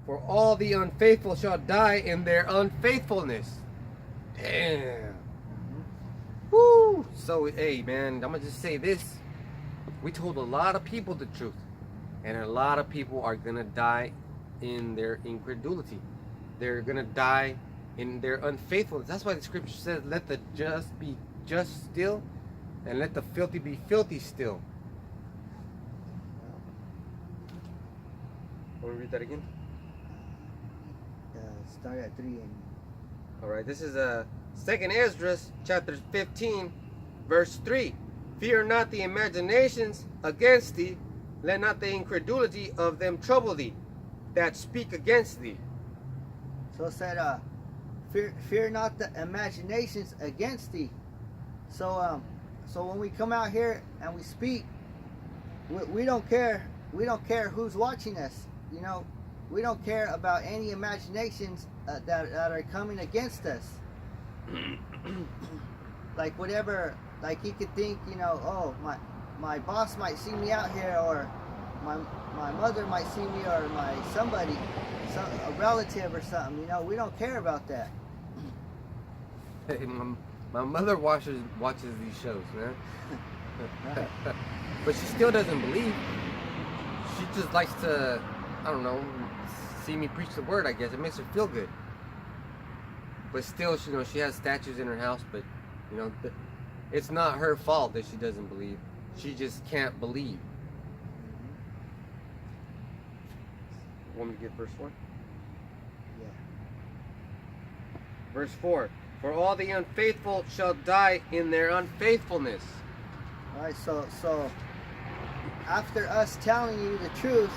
For all the unfaithful shall die in their unfaithfulness. Damn. Woo! So, hey, man, I'm going to just say this. We told a lot of people the truth. And a lot of people are going to die in their incredulity. They're going to die in their unfaithfulness. That's why the scripture says, let the just be just still, and let the filthy be filthy still. Want to read that again? Start at 3 and... All right, this is 2nd Ezra, chapter 15, verse 3. Fear not the imaginations against thee, let not the incredulity of them trouble thee, that speak against thee. So it said, fear not the imaginations against thee. So when we come out here and we speak, we don't care. We don't care who's watching us. You know, we don't care about any imaginations that are coming against us. Like whatever, like he could think, you know, oh, my boss might see me out here, or my mother might see me, or a relative or something. You know, we don't care about that. Hey, my mother watches these shows, man. But she still doesn't believe. She just likes to, I don't know, see me preach the word, I guess. It makes her feel good. But still, you know, she has statues in her house, but, you know, it's not her fault that she doesn't believe. She just can't believe. Want me to get verse 4? Yeah. Verse 4. For all the unfaithful shall die in their unfaithfulness. All right, so after us telling you the truth,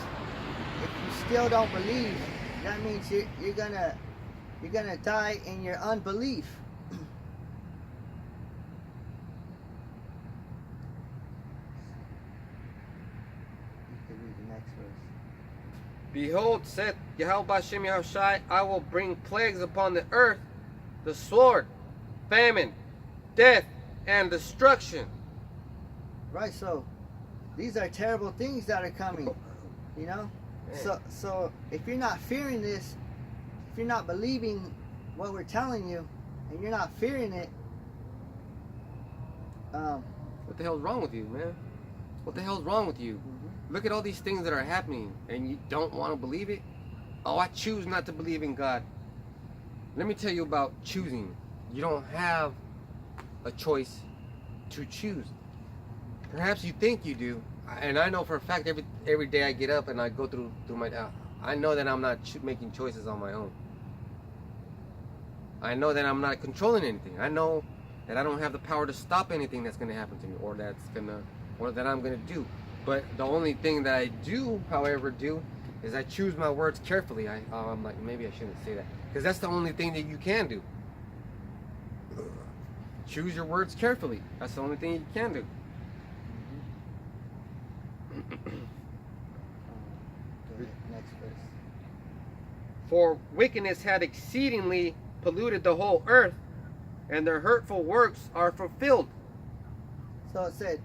if you still don't believe, that means you're gonna die in your unbelief. You can read the next verse. Behold, saith Yahweh Hashem Yahushai, I will bring plagues upon the earth, the sword, famine, death, and destruction. Right, so these are terrible things that are coming, you know. So if you're not fearing this, if you're not believing what we're telling you, and you're not fearing it, what the hell's wrong with you, man? What the hell's wrong with you? Look at all these things that are happening, and you don't want to believe it? Oh, I choose not to believe in God. Let me tell you about choosing. You don't have a choice to choose. Perhaps you think you do, and I know for a fact every day I get up and I go through my I know that I'm not making choices on my own. I know that I'm not controlling anything. I know that I don't have the power to stop anything that's going to happen to me, or that I'm going to do. But the only thing that I do, however, is I choose my words carefully. I'm like, maybe I shouldn't say that, because that's the only thing that you can do. Choose your words carefully. That's the only thing you can do. next verse. For wickedness had exceedingly polluted the whole earth, and their hurtful works are fulfilled. So it said,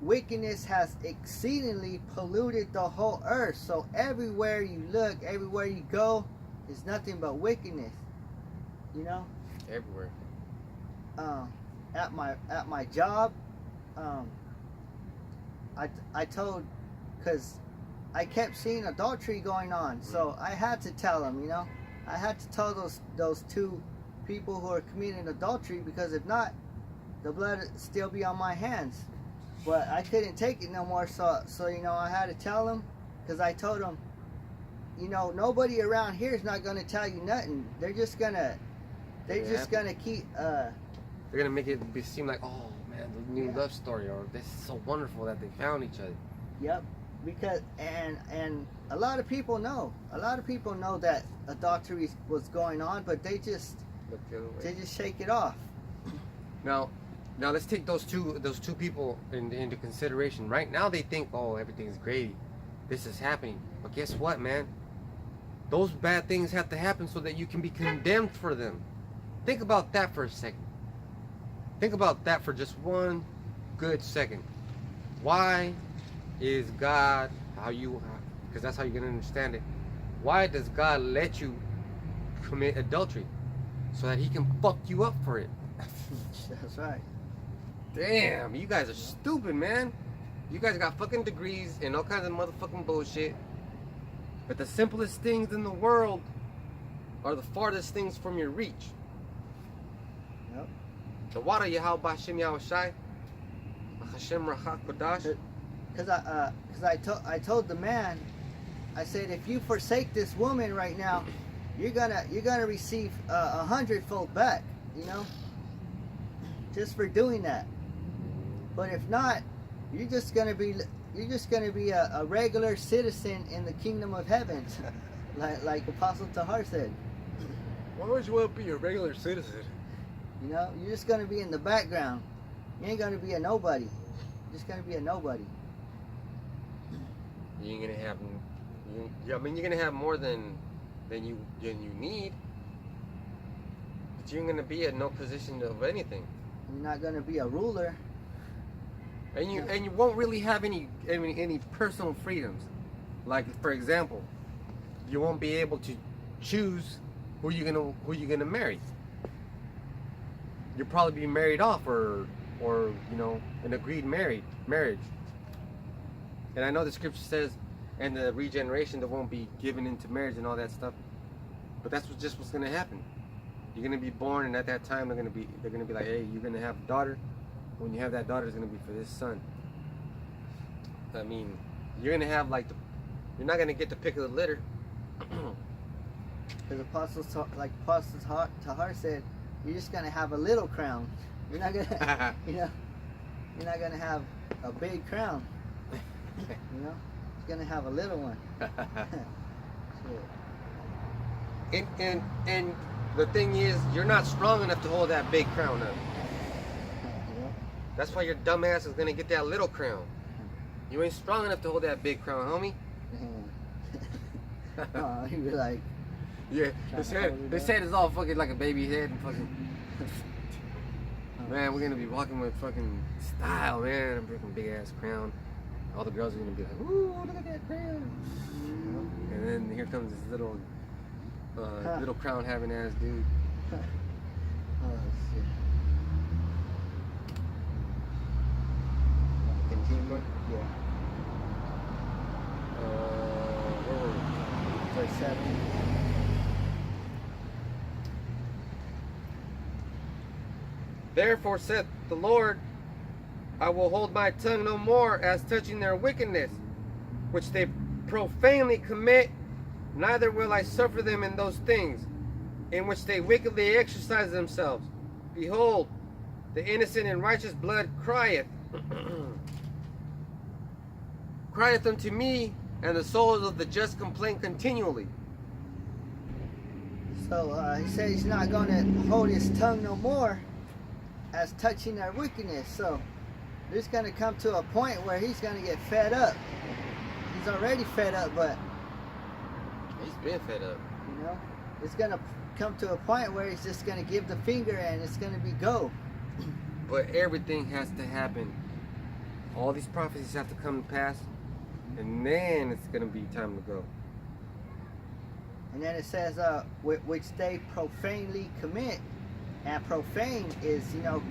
wickedness has exceedingly polluted the whole earth. So everywhere you look, everywhere you go, is nothing but wickedness. You know? Everywhere. At my job, I told, because I kept seeing adultery going on, so I had to tell them, you know, I had to tell those two people who are committing adultery, because if not, the blood would still be on my hands. But I couldn't take it no more, so you know, I had to tell them, because I told them, you know, nobody around here is not going to tell you nothing. They're just gonna keep. They're gonna make it seem like, oh man, the new love story, or this is so wonderful that they found each other. Yep, because and a lot of people know. A lot of people know that adultery was going on, but they just Look the other way. they just shake it off. Now let's take those two people into consideration. Right now they think, oh, everything's great, this is happening. But guess what, man? Those bad things have to happen so that you can be condemned for them. Think about that for a second. Think about that for just one good second. Why is God, because that's how you're going to understand it, Why does God let you commit adultery? So that he can fuck you up for it. That's right. Damn, you guys are stupid, man. You guys got fucking degrees and all kinds of motherfucking bullshit. But the simplest things in the world are the farthest things from your reach. Yep. The water Yahweh Bashem Yahushai, Hashem Rachak Kodash. Because I told the man, I said, if you forsake this woman right now, you're gonna receive 100-fold back, you know, just for doing that. But if not, you're just gonna be a regular citizen in the kingdom of heaven, like Apostle Tahar said. Why would you want to be a regular citizen? You know, you're just gonna be in the background. You ain't gonna be a nobody. You're just gonna be a nobody. You ain't gonna have. I mean, you're gonna have more than you need. But you ain't gonna be in no position of anything. You're not gonna be a ruler. And you won't really have any personal freedoms. Like, for example, you won't be able to choose who you're gonna marry. You'll probably be married off or you know, an agreed marriage. And I know the scripture says, and the regeneration that won't be given into marriage and all that stuff. But that's what's gonna happen. You're gonna be born, and at that time they're gonna be like, hey, you're gonna have a daughter. When you have that daughter, it's gonna be for this son. I mean, you're gonna have you're not gonna get the pick of the litter. Because Apostle Tahar said, you're just gonna have a little crown. You're not gonna, you're not gonna have a big crown. You know, you're gonna have a little one. And the thing is, you're not strong enough to hold that big crown up. That's why your dumb ass is gonna get that little crown. You ain't strong enough to hold that big crown, homie. Oh, you be like, yeah, his head is all fucking like a baby head and fucking. Man, we're gonna be walking with fucking style, man. A freaking big ass crown. All the girls are gonna be like, "Ooh, look at that crown!" And then here comes this little crown having ass dude. oh shit. Continue. Yeah. Where were we? Verse 7. Therefore saith the Lord, I will hold my tongue no more as touching their wickedness, which they profanely commit, neither will I suffer them in those things, in which they wickedly exercise themselves. Behold, the innocent and righteous blood crieth, crieth unto me, and the souls of the just complain continually. So he said he's not going to hold his tongue no more as touching their wickedness. So there's going to come to a point where he's going to get fed up. He's already fed up, but He's been fed up. you know, it's going to come to a point where he's just going to give the finger and it's going to be go. But everything has to happen. All these prophecies have to come to pass, and then it's going to be time to go. And then it says, which they profanely commit. And profane is, you know,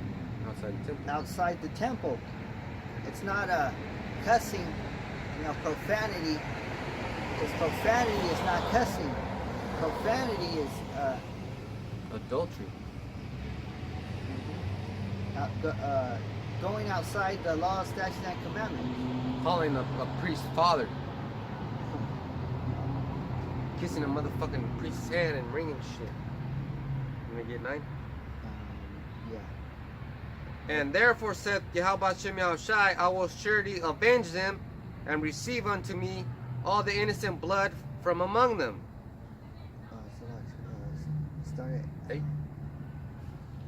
Outside the temple. outside the temple. It's not a cussing, you know, profanity. Because profanity is not cussing. Profanity is Adultery. going outside the law, statutes, and commandments. Calling a priest father. Kissing a motherfucking priest's hand and ringing shit. You gonna get 9? Yeah. And therefore saith Yahweh Shem Yahushai, I will surely avenge them and receive unto me all the innocent blood from among them. So start at 8.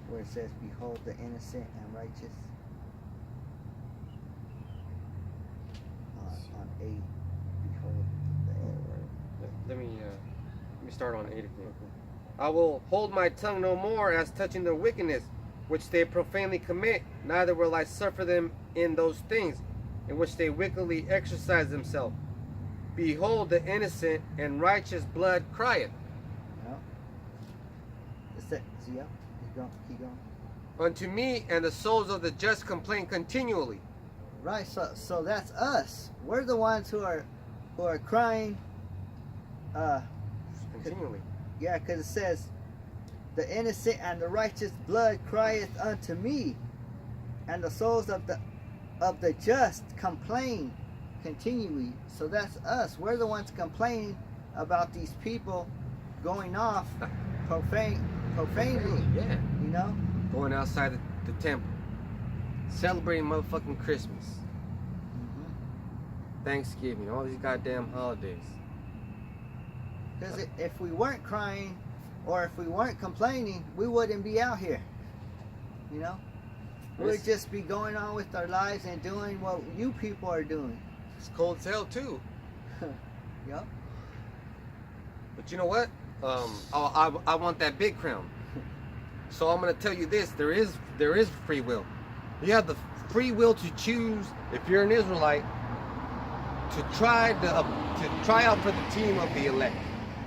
where it says, behold the innocent and righteous. On 8, behold the innocent. Let me start on 8 again. I will hold my tongue no more as touching their wickedness, which they profanely commit, neither will I suffer them in those things, in which they wickedly exercise themselves. Behold, the innocent and righteous blood crieth. Yep. See, yep. Keep going. Unto me, and the souls of the just complain continually. Right, so that's us. We're the ones who are crying. Continually. Yeah, because it says, the innocent and the righteous blood crieth unto me, and the souls of the just complain continually. So that's us. We're the ones complaining about these people going off profanely. Yeah. You know? Going outside the temple. Celebrating motherfucking Christmas. Thanksgiving. All these goddamn holidays. Because if we weren't crying, or if we weren't complaining, we wouldn't be out here. You know? We'd just be going on with our lives and doing what you people are doing. It's cold as hell too. Yep. But you know what? I want that big crown. So I'm gonna tell you this: there is free will. You have the free will to choose, if you're an Israelite, to try out for the team of the elect.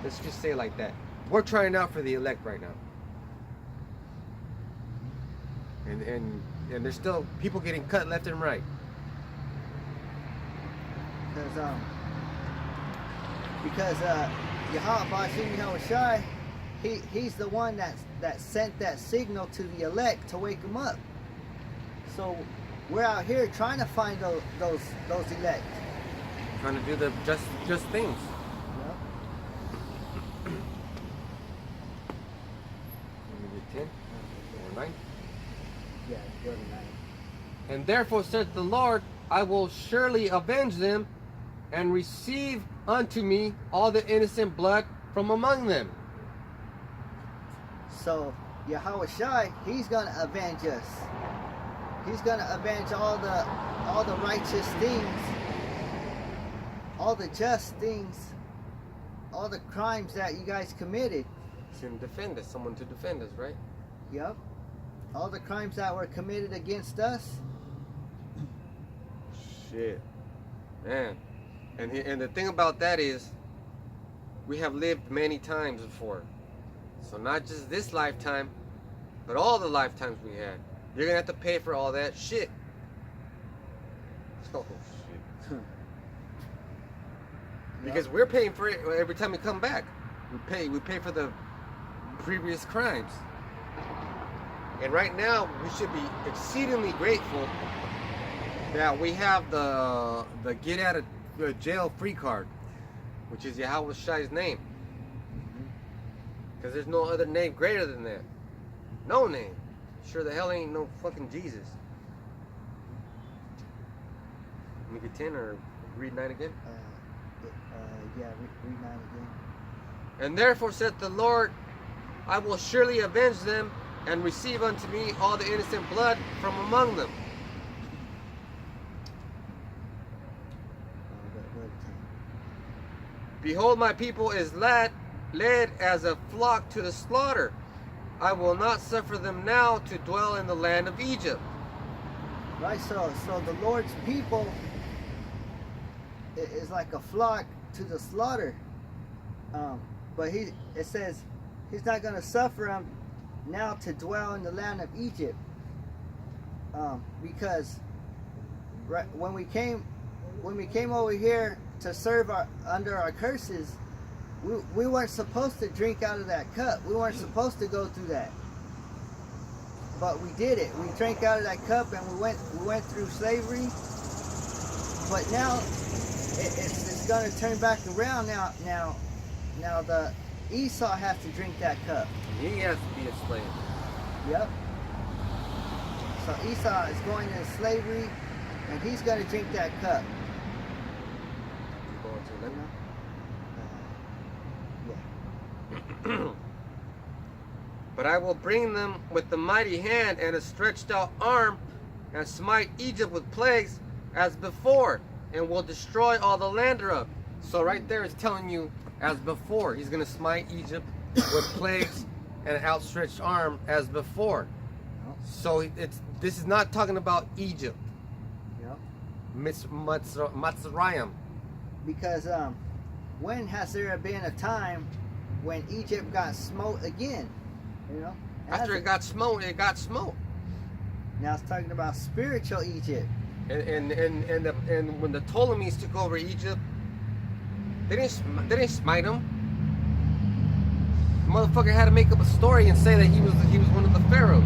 Let's just say it like that. We're trying out for the elect right now. And there's still people getting cut left and right. Because Yahweh Shai, he's the one that sent that signal to the elect to wake them up. So we're out here trying to find those elect. Trying to do the just things. Yep. Let me get 10 or 9. Yeah, go to 9. And therefore said the Lord, I will surely avenge them, and receive unto me all the innocent blood from among them. So Yahweh Shai, he's gonna avenge us. He's gonna avenge all the righteous things, all the just things, all the crimes that you guys committed. To defend us, someone to defend us, right? Yep. All the crimes that were committed against us. Shit, man. And the thing about that is, we have lived many times before. So not just this lifetime, but all the lifetimes we had. You're gonna have to pay for all that shit. Oh shit. Because we're paying for it every time we come back. We pay for the previous crimes. And right now we should be exceedingly grateful that we have the get out of jail free card, which is Yahweh Shai's name. Because there's no other name greater than that. No name. Sure the hell ain't no fucking Jesus. Let me get 10 or read 9 again? Yeah, read 9 again. And therefore said the Lord, I will surely avenge them, and receive unto me all the innocent blood from among them. Behold, my people is led as a flock to the slaughter. I will not suffer them now to dwell in the land of Egypt. Right, so the Lord's people is like a flock to the slaughter. But it says he's not going to suffer them now to dwell in the land of Egypt. Because right when we came over here to serve under our curses, we weren't supposed to drink out of that cup. We weren't supposed to go through that. But we did it. We drank out of that cup, and we went through slavery. But now it's going to turn back around. Now the Esau has to drink that cup. He has to be a slave. Yep. So Esau is going into slavery, and he's going to drink that cup. Going to You know? But I will bring them with the mighty hand and a stretched out arm, and smite Egypt with plagues as before, and will destroy all the land thereof. So right there is telling you, as before, he's going to smite Egypt with plagues and an outstretched arm as before. So this is not talking about Egypt. Yep. Mitzrayim. because when has there been a time when Egypt got smote again? You know, After it got smote, it got smote. now it's talking about spiritual Egypt. And when the Ptolemies took over Egypt, they didn't smite him. The motherfucker had to make up a story and say that he was one of the pharaohs.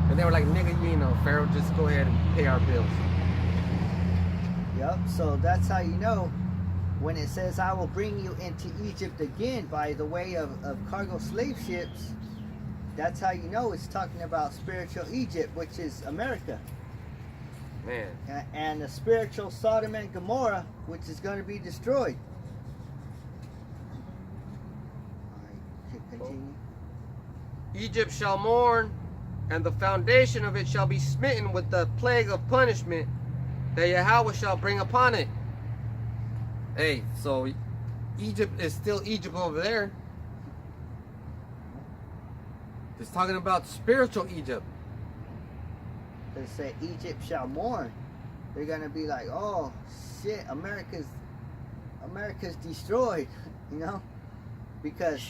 And they were like, nigga, you ain't no pharaoh, just go ahead and pay our bills. Yep. So that's how you know when it says, "I will bring you into Egypt again" by the way of cargo slave ships. That's how you know it's talking about spiritual Egypt, which is America. Man. And the spiritual Sodom and Gomorrah, which is going to be destroyed. Alright, continue. Egypt shall mourn, and the foundation of it shall be smitten with the plague of punishment that Yahweh shall bring upon it. Hey, so Egypt is still Egypt over there. It's talking about spiritual Egypt. They say Egypt shall mourn. They're gonna be like, oh shit, America's destroyed, you know, because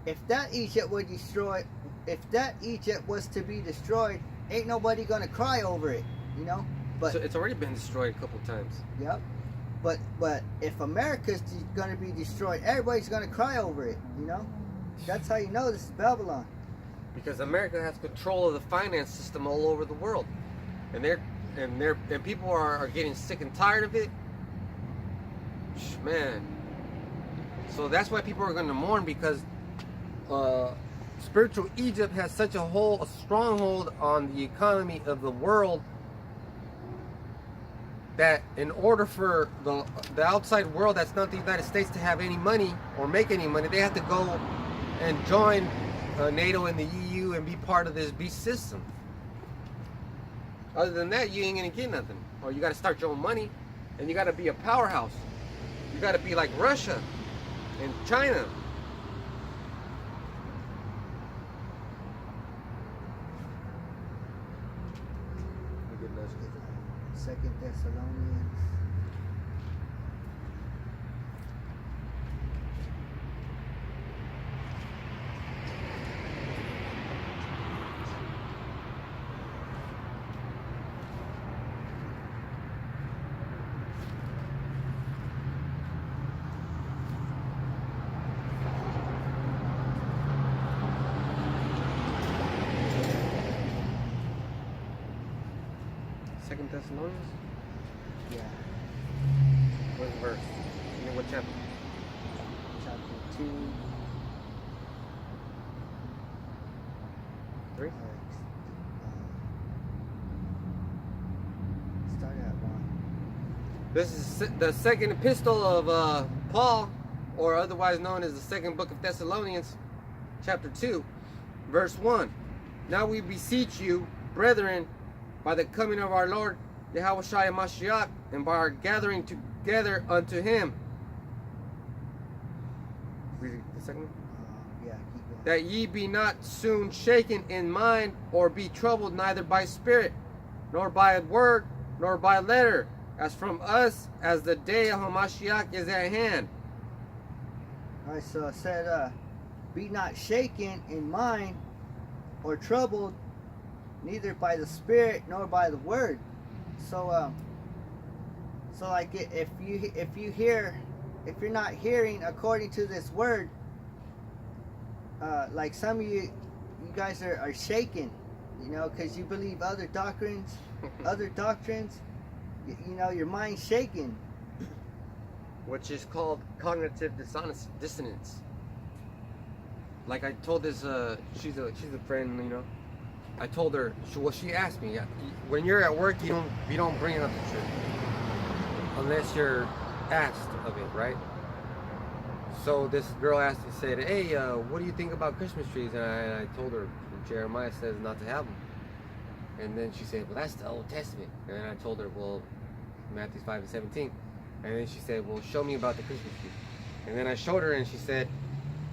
if that Egypt was destroyed, if that Egypt was to be destroyed, ain't nobody gonna cry over it, you know. But so it's already been destroyed a couple times. Yep. But if America's gonna be destroyed, everybody's gonna cry over it, you know. That's how you know this is Babylon. Because America has control of the finance system all over the world, and people are getting sick and tired of it. Man, so that's why people are going to mourn, because spiritual Egypt has such a stronghold on the economy of the world that in order for the outside world that's not the United States to have any money or make any money, they have to go and join NATO and the EU and be part of this beast system. Other than that, you ain't gonna get nothing. Or you gotta start your own money, and you gotta be a powerhouse. You gotta be like Russia and China. Second Thessalonians. Second Thessalonians? Yeah. What verse? What chapter? Chapter 2. 3? Start at 1. This is the second epistle of Paul, or otherwise known as the second book of Thessalonians, chapter 2, verse 1. Now we beseech you, brethren, by the coming of our Lord Yahweh Shai Mashiach, and by our gathering together unto him. Read the second one. Yeah, keep going. That ye be not soon shaken in mind, or be troubled neither by spirit, nor by word, nor by letter, as from us, as the day of Hamashiach is at hand. Alright, so it said, be not shaken in mind or troubled, neither by the spirit nor by the word. So like if you're not hearing according to this word, like some of you guys are shaken, you know, because you believe other doctrines, you know, your mind's shaking. Which is called cognitive dissonance. Like I told this, she's a friend, you know. I told her, she asked me, when you're at work, you don't bring up the truth unless you're asked of it, right? So this girl asked me, said, hey, what do you think about Christmas trees? And I told her, Jeremiah says not to have them. And then she said, well, that's the Old Testament. And I told her, well, Matthew 5:17. And then she said, well, show me about the Christmas tree. And then I showed her, and she said,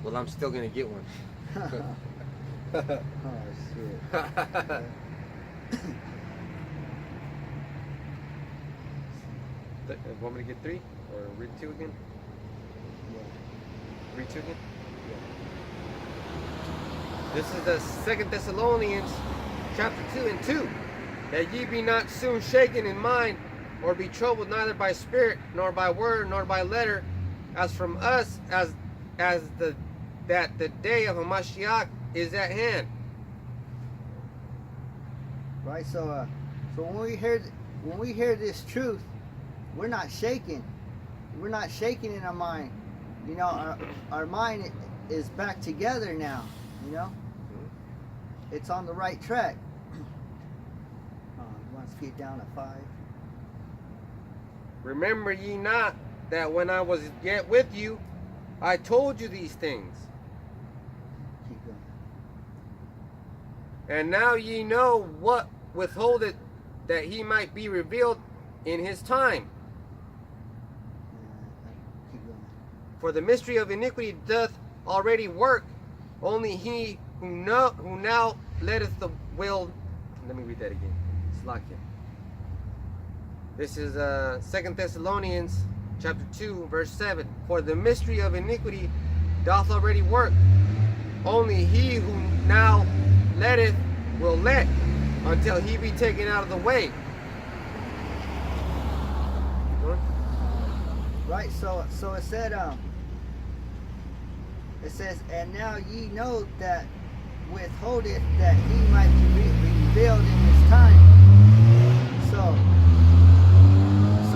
well, I'm still going to get one. Oh shit. Want me to get 3 or read 2 again? Yeah. Read 2 again. This is the 2 Thessalonians chapter 2 and 2. That ye be not soon shaken in mind, or be troubled neither by spirit, nor by word, nor by letter, as from us, that the day of Hamashiach is at hand. Right. So when we hear this truth, we're not shaken. We're not shaken in our mind. You know, our mind is back together now. You know, it's on the right track. Let's get down to 5. Remember ye not that when I was yet with you, I told you these things. Keep going. And now ye know what withholdeth, that he might be revealed in his time. Keep going. For the mystery of iniquity doth already work. Only he who now letteth the will. Let me read that again. Slakia. This is 2 Thessalonians chapter 2, verse 7. For the mystery of iniquity doth already work. Only he who now letteth will let, until he be taken out of the way. Right. So it said it says, and now ye know that withholdeth, that he might be revealed in his time. So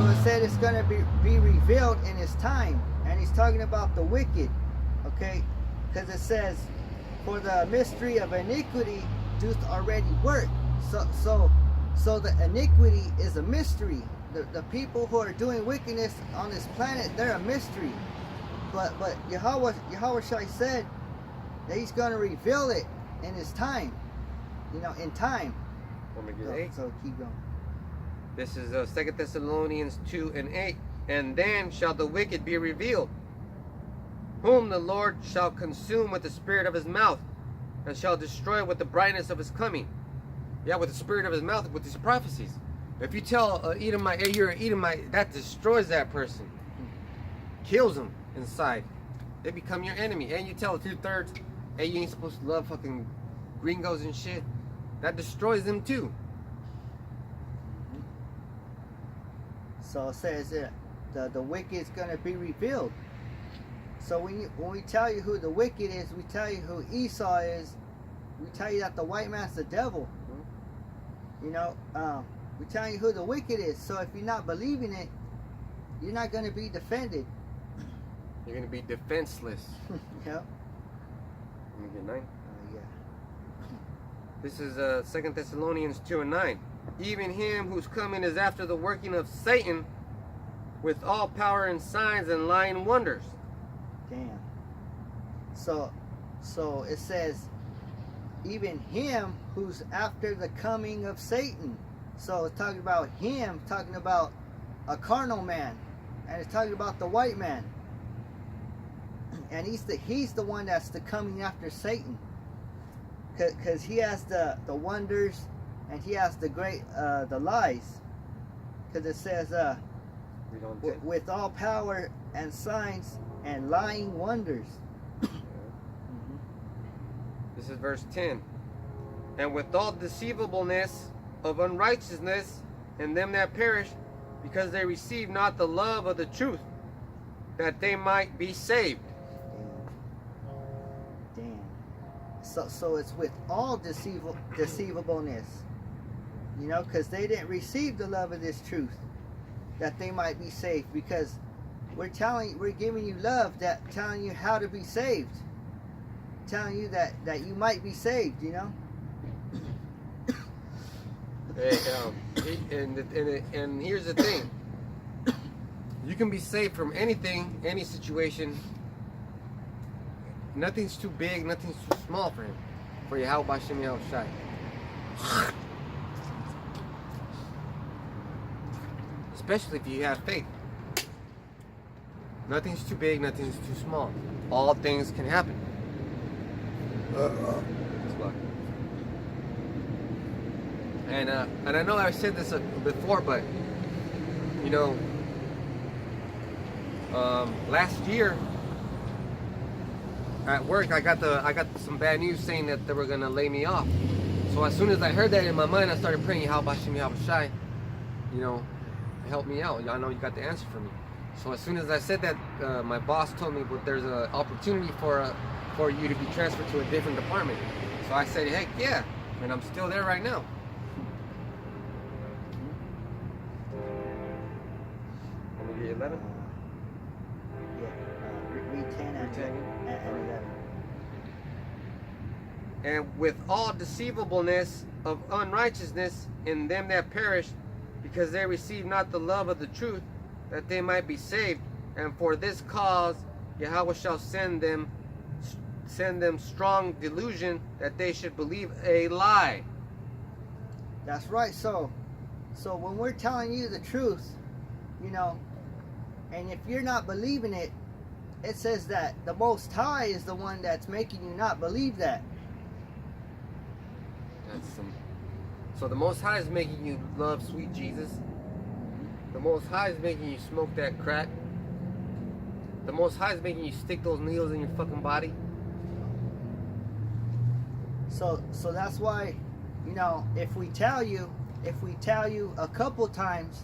it said it's going to be revealed in his time, and he's talking about the wicked, okay? Because it says, for the mystery of iniquity doth already work. So the iniquity is a mystery. The people who are doing wickedness on this planet, they're a mystery. But Yahweh Shai said that he's going to reveal it in his time. You know, in time. So keep going. This is 2 Thessalonians 2 and 8. And then shall the wicked be revealed, whom the Lord shall consume with the spirit of his mouth, and shall destroy with the brightness of his coming. Yeah, with the spirit of his mouth, with these prophecies. If you tell Edomite, hey, you're an Edomite, that destroys that person. Kills them inside. They become your enemy. And you tell 2/3, hey, you ain't supposed to love fucking gringos and shit. That destroys them too. So it says that the wicked is going to be revealed. So when we tell you who the wicked is, we tell you who Esau is. We tell you that the white man's the devil. You know, we tell you who the wicked is. So if you're not believing it, you're not going to be defended. You're going to be defenseless. Yep. Let me get 9. Yeah. This is 2 Thessalonians 2 and 9. Even him whose coming is after the working of Satan, with all power and signs and lying wonders. Damn. So it says, even him who's after the coming of Satan. So it's talking about him, talking about a carnal man, and it's talking about the white man. And he's the one that's the coming after Satan, because he has the wonders, and he has the great the lies, because it says with all power and signs and lying wonders. This is verse 10. And with all deceivableness of unrighteousness in them that perish, because they receive not the love of the truth, that they might be saved. Damn. So it's with all deceivableness, you know, because they didn't receive the love of this truth, that they might be saved. Because we're giving you love, that telling you how to be saved, telling you that you might be saved, you know. And here's the thing. You can be saved from anything, any situation. Nothing's too big, nothing's too small for him. For Yahweh Shem Shai. Especially if you have faith. Nothing's too big, nothing's too small. All things can happen. And I know I've said this before, but you know, Last year at work, I got some bad news saying that they were gonna lay me off. So as soon as I heard that in my mind, I started praying, "How about Shimi Habashai? You know, help me out. I know you got the answer for me." So as soon as I said that, my boss told me, "But there's an opportunity for you to be transferred to a different department." So I said, "Heck yeah!" And I'm still there right now. Let me get 11. Read 10 and 11. And with all deceivableness of unrighteousness in them that perish, because they receive not the love of the truth, that they might be saved. And for this cause Yahweh shall send them strong delusion, that they should believe a lie. That's right. So when we're telling you the truth, you know, and if you're not believing it, it says that the Most High is the one that's making you not believe that. So the Most High is making you love sweet Jesus. The Most High is making you smoke that crack. The Most High is making you stick those needles in your fucking body. So that's why, you know, if we tell you a couple times,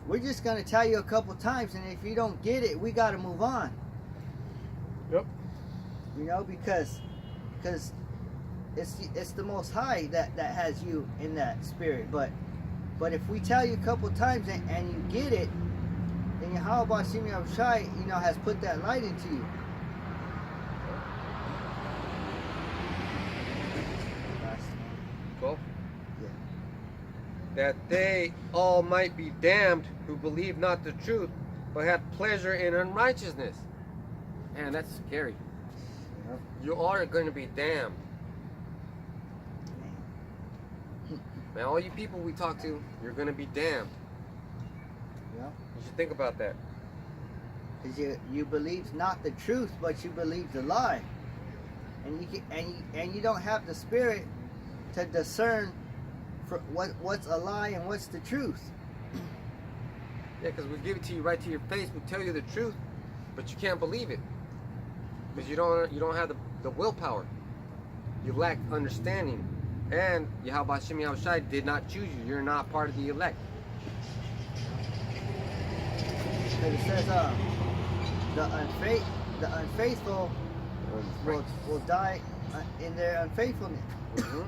we're just gonna tell you a couple times, and if you don't get it, we gotta move on. Yep. You know, because it's the Most High that has you in that spirit. But if we tell you a couple times and you get it, then Yahweh Shimi Abishai, you know, has put that light into you. Cool. Yeah. That they all might be damned who believe not the truth, but had pleasure in unrighteousness. Man, that's scary. Yep. You are going to be damned. Man, all you people we talk to, you're going to be damned. Yeah. You should think about that. Because you believe not the truth, but you believe the lie, and you don't have the spirit to discern for what's a lie and what's the truth. Yeah, because we give it to you right to your face. We tell you the truth, but you can't believe it because you don't have the willpower. You lack understanding, and Yahweh Shemi Yahushai did not choose you. You're not part of the elect. Because it says the unfaithful will die in their unfaithfulness. Mm-hmm.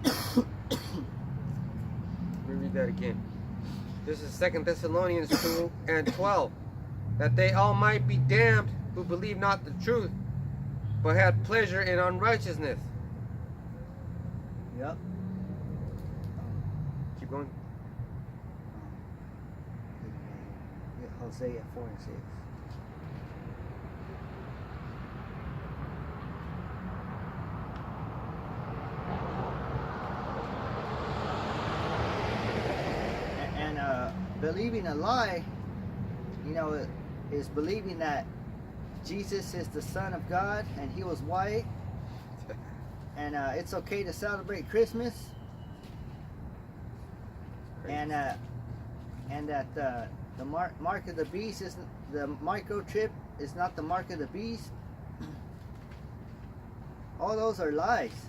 Let me read that again. This is 2 Thessalonians 2:12. That they all might be damned who believe not the truth, but had pleasure in unrighteousness. Yep. Keep going. Hosea 4:6. Believing a lie, you know, is believing that Jesus is the Son of God and He was white, and it's okay to celebrate Christmas, and that the mark of the beast is the microchip is not the mark of the beast. All those are lies.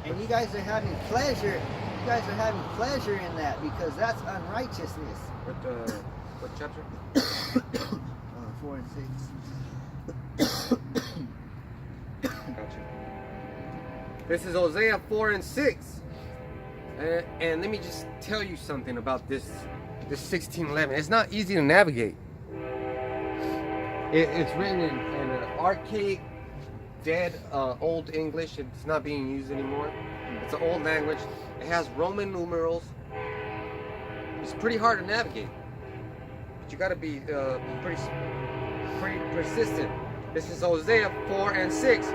And you guys are having pleasure. You guys are having pleasure in that because that's unrighteousness. What chapter? 4 and 6. Gotcha. This is Hosea 4 and 6. And let me just tell you something about this 1611. It's not easy to navigate. It's written in an archaic, dead, old English. It's not being used anymore. It's an old language. It has Roman numerals. It's pretty hard to navigate, but you got to be pretty persistent. This is Hosea 4 and 6.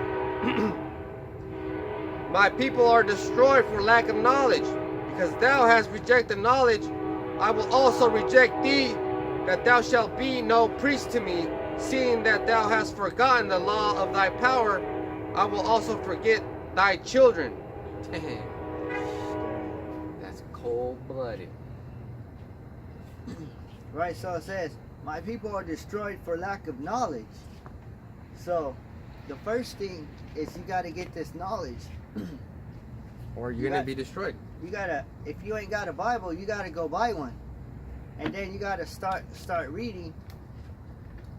My people are destroyed for lack of knowledge, because thou hast rejected knowledge. I will also reject thee, that thou shalt be no priest to me. Seeing that thou hast forgotten the law of thy power, I will also forget thy children. Damn. That's Almighty. Right, so it says, my people are destroyed for lack of knowledge. So, the first thing is you got to get this knowledge. Or you're going to be destroyed. You got to, if you ain't got a Bible, you got to go buy one. And then you got to start reading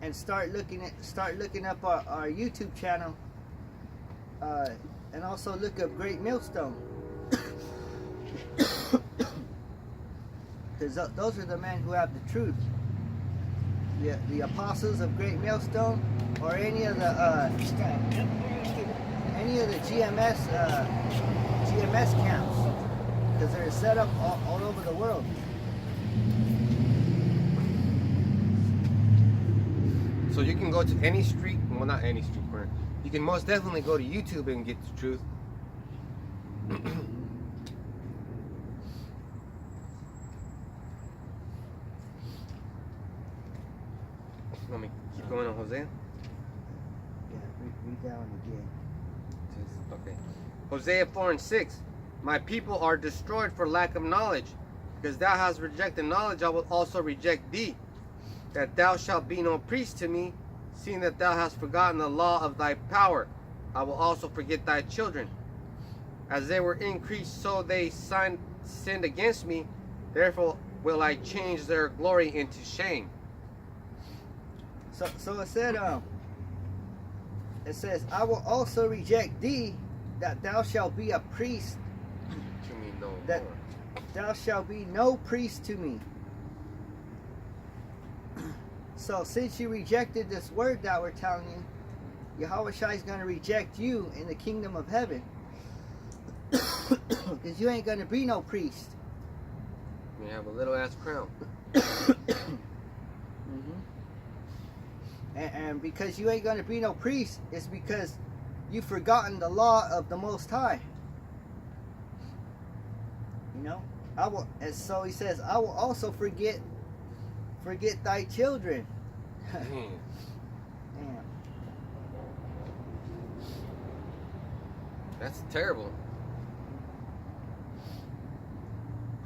and start looking up our YouTube channel. And also look up Great Millstone. Because those are the men who have the truth. The apostles of Great Millstone, or any of the GMS camps, because they're set up all over the world. So you can go to any street, well, not any street corner. You can most definitely go to YouTube and get the truth. Let me keep going on Hosea. Yeah, read that one again. Okay. Hosea 4:6. My people are destroyed for lack of knowledge. Because thou hast rejected knowledge, I will also reject thee. That thou shalt be no priest to me, seeing that thou hast forgotten the law of thy power. I will also forget thy children. As they were increased, so they sinned against me. Therefore will I change their glory into shame. So it says, I will also reject thee, that thou shalt be a priest. To me no That more. thou shalt be no priest to me. So since you rejected this word that we're telling you, Yahweh Shai is going to reject you in the kingdom of heaven. Because you ain't going to be no priest. You have a little ass crown. And because you ain't going to be no priest, it's because you've forgotten the law of the Most High. You know? And so he says, I will also forget thy children. Damn. That's terrible.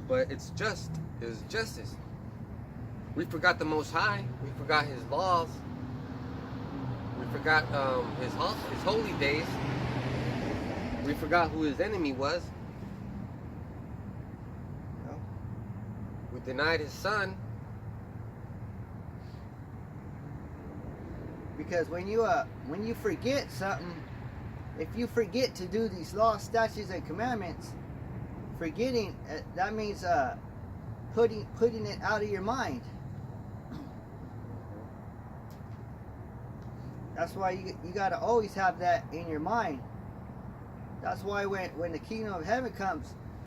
But it's just. It's justice. We forgot the Most High. We forgot His laws. We forgot His holy days. We forgot who His enemy was. No. We denied His Son. Because when you forget something, if you forget to do these laws, statutes, and commandments, forgetting, that means putting it out of your mind. That's why you gotta always have that in your mind. That's why when the kingdom of heaven comes,